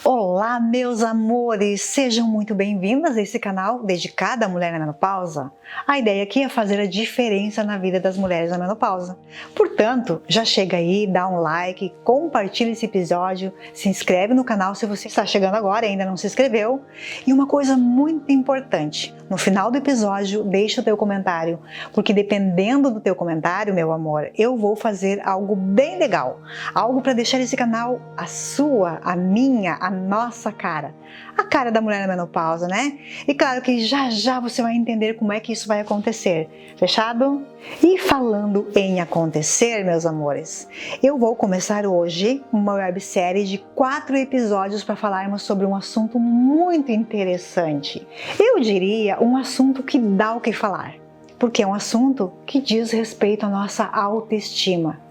Olá, meus amores! Sejam muito bem-vindas a esse canal dedicado à mulher na menopausa. A ideia aqui é fazer a diferença na vida das mulheres na menopausa. Portanto, já chega aí, dá um like, compartilha esse episódio, se inscreve no canal se você está chegando agora e ainda não se inscreveu. E uma coisa muito importante, no final do episódio, deixa o teu comentário, porque dependendo do teu comentário, meu amor, eu vou fazer algo bem legal, algo para deixar esse canal a sua, a minha, a nossa cara, a cara da mulher na menopausa, né? E claro que já você vai entender como é que isso vai acontecer, fechado? E falando em acontecer, meus amores, eu vou começar hoje uma websérie de 4 episódios para falarmos sobre um assunto muito interessante. Eu diria um assunto que dá o que falar, porque é um assunto que diz respeito à nossa autoestima.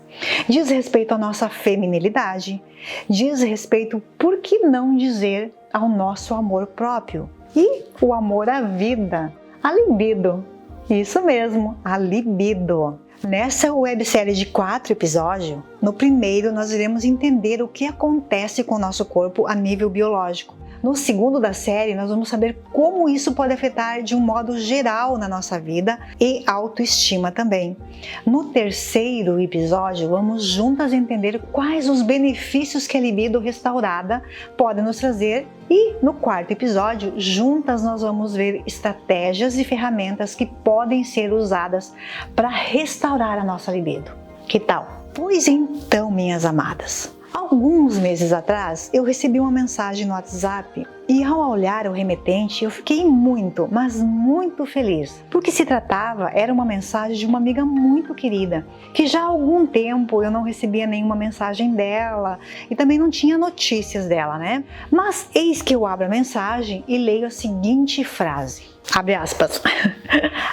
Diz respeito à nossa feminilidade, diz respeito, por que não dizer, ao nosso amor próprio e o amor à vida, a libido. Isso mesmo, a libido. Nessa websérie de 4 episódios, no primeiro nós iremos entender o que acontece com o nosso corpo a nível biológico. No segundo da série, nós vamos saber como isso pode afetar de um modo geral na nossa vida e autoestima também. No terceiro episódio, vamos juntas entender quais os benefícios que a libido restaurada pode nos trazer. E no quarto episódio, juntas nós vamos ver estratégias e ferramentas que podem ser usadas para restaurar a nossa libido. Que tal? Pois então, minhas amadas, alguns meses atrás, eu recebi uma mensagem no WhatsApp e ao olhar o remetente, eu fiquei muito, mas muito feliz, porque se tratava, era uma mensagem de uma amiga muito querida, que já há algum tempo eu não recebia nenhuma mensagem dela e também não tinha notícias dela, né? Mas eis que eu abro a mensagem e leio a seguinte frase, abre aspas.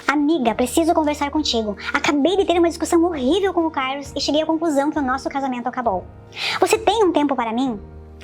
Amiga, preciso conversar contigo. Acabei de ter uma discussão horrível com o Carlos e cheguei à conclusão que o nosso casamento acabou. Você tem um tempo para mim?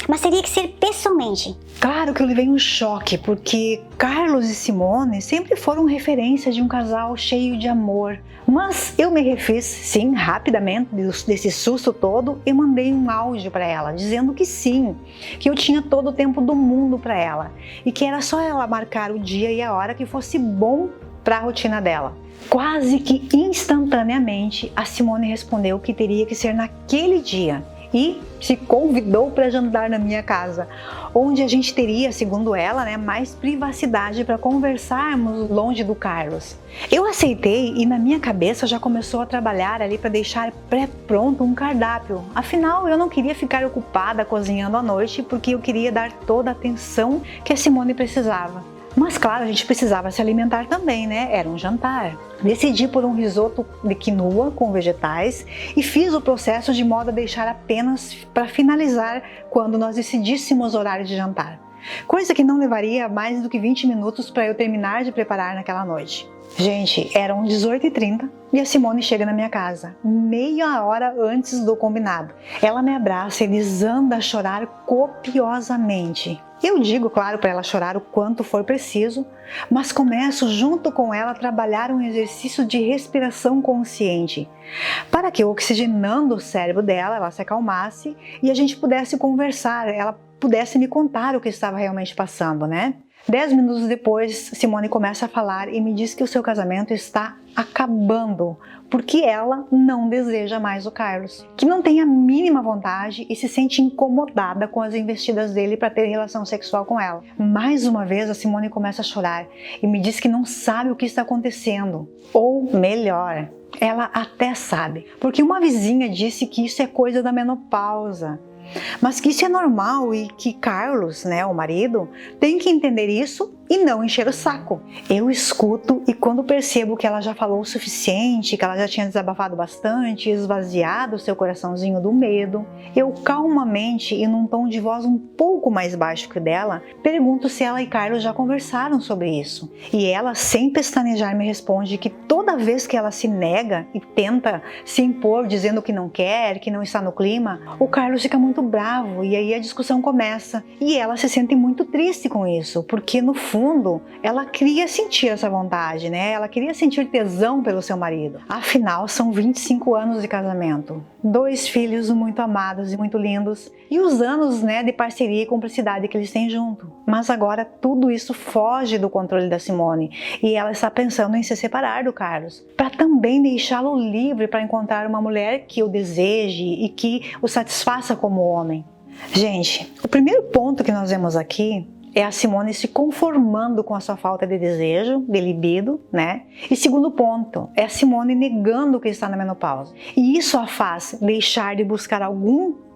Mas teria que ser pessoalmente. Claro que eu levei um choque, porque Carlos e Simone sempre foram referência de um casal cheio de amor. Mas eu me refiz, sim, rapidamente desse susto todo e mandei um áudio para ela, dizendo que sim, que eu tinha todo o tempo do mundo para ela e que era só ela marcar o dia e a hora que fosse bom para a rotina dela. Quase que instantaneamente, a Simone respondeu que teria que ser naquele dia e se convidou para jantar na minha casa, onde a gente teria, segundo ela, mais privacidade para conversarmos longe do Carlos. Eu aceitei e na minha cabeça já começou a trabalhar ali para deixar pré-pronto um cardápio. Afinal, eu não queria ficar ocupada cozinhando à noite porque eu queria dar toda a atenção que a Simone precisava. Mas claro, a gente precisava se alimentar também, né? Era um jantar. Decidi por um risoto de quinoa com vegetais e fiz o processo de modo a deixar apenas para finalizar quando nós decidíssemos o horário de jantar. Coisa que não levaria mais do que 20 minutos para eu terminar de preparar naquela noite. Gente, eram 18h30 e a Simone chega na minha casa, meia hora antes do combinado. Ela me abraça e desanda a chorar copiosamente. Eu digo, claro, para ela chorar o quanto for preciso, mas começo junto com ela a trabalhar um exercício de respiração consciente, para que oxigenando o cérebro dela, ela se acalmasse e a gente pudesse conversar, ela pudesse me contar o que estava realmente passando, né? 10 minutos depois, Simone começa a falar e me diz que o seu casamento está acabando, porque ela não deseja mais o Carlos, que não tem a mínima vontade e se sente incomodada com as investidas dele para ter relação sexual com ela. Mais uma vez, a Simone começa a chorar e me diz que não sabe o que está acontecendo, ou melhor, ela até sabe, porque uma vizinha disse que isso é coisa da menopausa, mas que isso é normal e que Carlos, o marido, tem que entender isso e não encher o saco. Eu escuto e quando percebo que ela já falou o suficiente, que ela já tinha desabafado bastante, esvaziado o seu coraçãozinho do medo, eu calmamente e num tom de voz um pouco mais baixo que o dela, pergunto se ela e Carlos já conversaram sobre isso. E ela, sem pestanejar, me responde que toda vez que ela se nega e tenta se impor dizendo que não quer, que não está no clima, o Carlos fica muito bravo e aí a discussão começa. E ela se sente muito triste com isso, porque no fundo fundo, ela queria sentir essa vontade, né? Ela queria sentir tesão pelo seu marido. Afinal, são 25 anos de casamento, 2 filhos muito amados e muito lindos, e os anos, né, de parceria e cumplicidade que eles têm junto. Mas agora tudo isso foge do controle da Simone e ela está pensando em se separar do Carlos, para também deixá-lo livre para encontrar uma mulher que o deseje e que o satisfaça como homem. Gente, o primeiro ponto que nós vemos aqui é a Simone se conformando com a sua falta de desejo, de libido, né? E segundo ponto, é a Simone negando que está na menopausa. E isso a faz deixar de buscar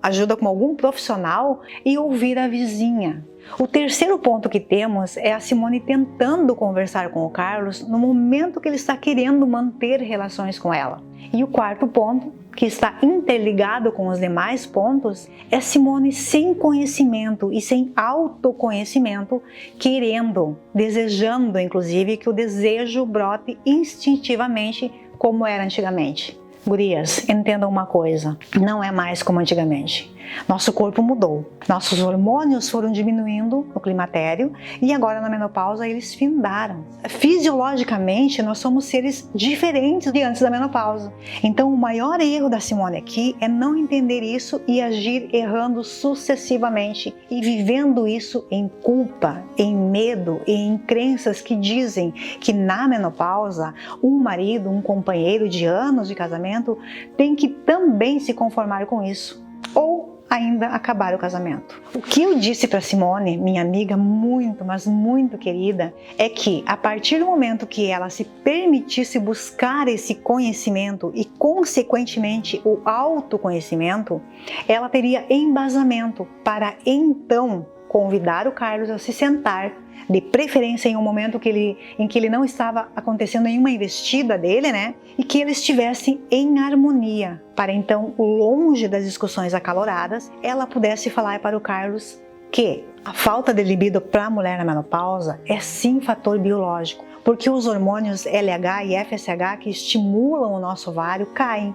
ajuda com algum profissional e ouvir a vizinha. O terceiro ponto que temos é a Simone tentando conversar com o Carlos no momento que ele está querendo manter relações com ela. E o quarto ponto, que está interligado com os demais pontos, é Simone sem conhecimento e sem autoconhecimento, querendo, desejando inclusive que o desejo brote instintivamente como era antigamente. Gurias, entendam uma coisa, não é mais como antigamente. Nosso corpo mudou, nossos hormônios foram diminuindo no climatério e agora na menopausa eles findaram. Fisiologicamente nós somos seres diferentes de antes da menopausa. Então o maior erro da Simone aqui é não entender isso e agir errando sucessivamente e vivendo isso em culpa, em medo e em crenças que dizem que na menopausa um marido, um companheiro de anos de casamento tem que também se conformar com isso. Ou ainda acabar o casamento. O que eu disse para Simone, minha amiga muito, mas muito querida, é que a partir do momento que ela se permitisse buscar esse conhecimento e consequentemente o autoconhecimento, ela teria embasamento para então convidar o Carlos a se sentar, de preferência em um momento em que ele não estava acontecendo nenhuma investida dele, né? E que ele estivesse em harmonia, para então, longe das discussões acaloradas, ela pudesse falar para o Carlos que a falta de libido para a mulher na menopausa é sim fator biológico, porque os hormônios LH e FSH que estimulam o nosso ovário caem.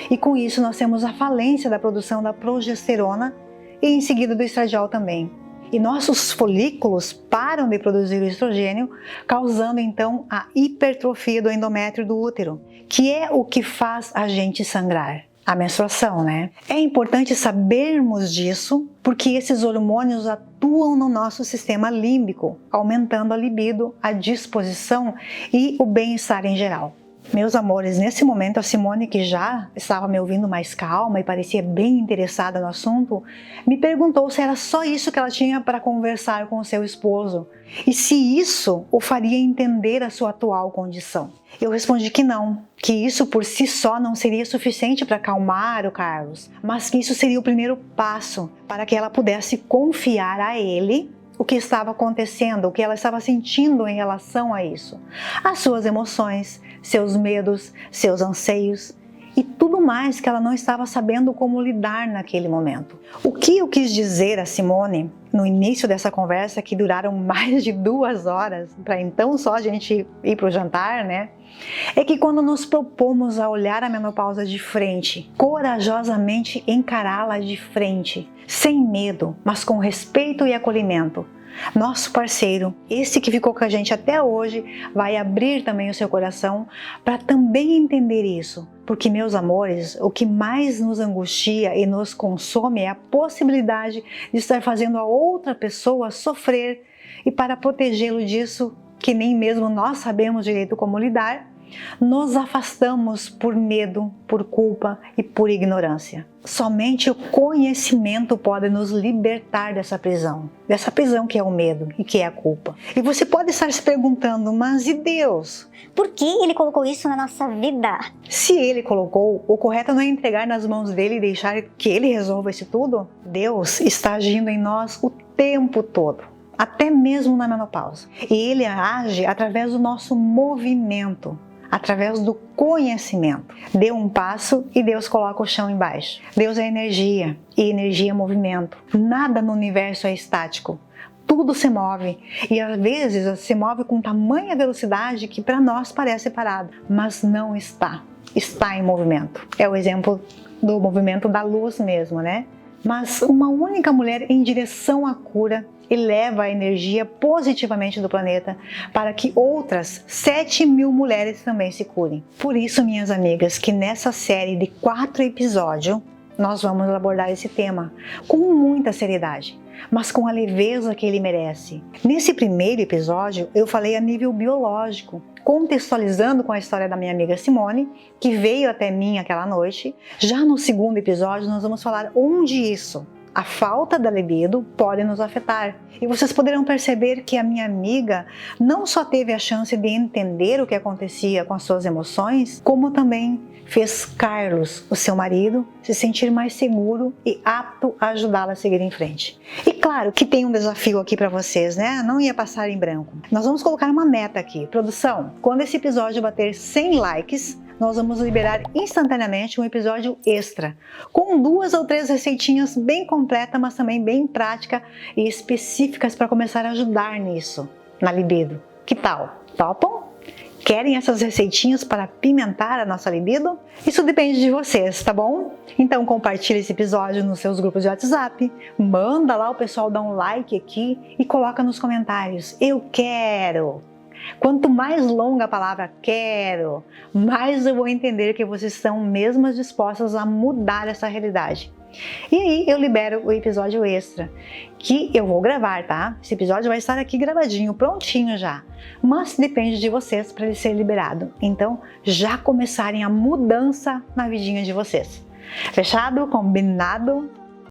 E com isso nós temos a falência da produção da progesterona e em seguida do estradiol também. E nossos folículos param de produzir o estrogênio, causando então a hipertrofia do endométrio do útero, que é o que faz a gente sangrar. A menstruação, né? É importante sabermos disso, porque esses hormônios atuam no nosso sistema límbico, aumentando a libido, a disposição e o bem-estar em geral. Meus amores, nesse momento a Simone, que já estava me ouvindo mais calma e parecia bem interessada no assunto, me perguntou se era só isso que ela tinha para conversar com o seu esposo e se isso o faria entender a sua atual condição. Eu respondi que não, que isso por si só não seria suficiente para acalmar o Carlos, mas que isso seria o primeiro passo para que ela pudesse confiar a ele o que estava acontecendo, o que ela estava sentindo em relação a isso, as suas emoções, seus medos, seus anseios e tudo mais que ela não estava sabendo como lidar naquele momento. O que eu quis dizer a Simone no início dessa conversa, que duraram mais de 2 horas, para então só a gente ir para o jantar, né? É que quando nos propomos a olhar a menopausa de frente, corajosamente encará-la de frente, sem medo, mas com respeito e acolhimento, nosso parceiro, esse que ficou com a gente até hoje, vai abrir também o seu coração para também entender isso. Porque, meus amores, o que mais nos angustia e nos consome é a possibilidade de estar fazendo a outra pessoa sofrer, e para protegê-lo disso, que nem mesmo nós sabemos direito como lidar, nos afastamos por medo, por culpa e por ignorância. Somente o conhecimento pode nos libertar dessa prisão que é o medo e que é a culpa. E você pode estar se perguntando, mas e Deus? Por que Ele colocou isso na nossa vida? Se Ele colocou, o correto não é entregar nas mãos dele e deixar que Ele resolva isso tudo? Deus está agindo em nós o tempo todo, até mesmo na menopausa. E Ele age através do nosso movimento, através do conhecimento. Dê um passo e Deus coloca o chão embaixo. Deus é energia e energia é movimento. Nada no universo é estático. Tudo se move e às vezes se move com tamanha velocidade que para nós parece parado, mas não está. Está em movimento. É o exemplo do movimento da luz mesmo, né? mas uma única mulher em direção à cura eleva a energia positivamente do planeta para que outras 7.000 mulheres também se curem. Por isso, minhas amigas, que nessa série de 4 episódios, nós vamos abordar esse tema com muita seriedade, mas com a leveza que ele merece. Nesse primeiro episódio, eu falei a nível biológico, contextualizando com a história da minha amiga Simone, que veio até mim aquela noite. Já no segundo episódio, nós vamos falar onde isso, a falta da libido, pode nos afetar. E vocês poderão perceber que a minha amiga não só teve a chance de entender o que acontecia com as suas emoções, como também fez Carlos, o seu marido, se sentir mais seguro e apto a ajudá-la a seguir em frente. E claro que tem um desafio aqui para vocês, né? Não ia passar em branco. Nós vamos colocar uma meta aqui. Produção, quando esse episódio bater 100 likes, nós vamos liberar instantaneamente um episódio extra, com 2 ou 3 receitinhas bem completas, mas também bem práticas e específicas para começar a ajudar nisso, na libido. Que tal? Topam? Querem essas receitinhas para apimentar a nossa libido? Isso depende de vocês, tá bom? Então compartilhe esse episódio nos seus grupos de WhatsApp, manda lá o pessoal dar um like aqui e coloca nos comentários, eu quero! Quanto mais longa a palavra quero, mais eu vou entender que vocês estão mesmo dispostas a mudar essa realidade. E aí eu libero o episódio extra, que eu vou gravar, tá? Esse episódio vai estar aqui gravadinho, prontinho já. Mas depende de vocês para ele ser liberado. Então já começarem a mudança na vidinha de vocês. Fechado? Combinado?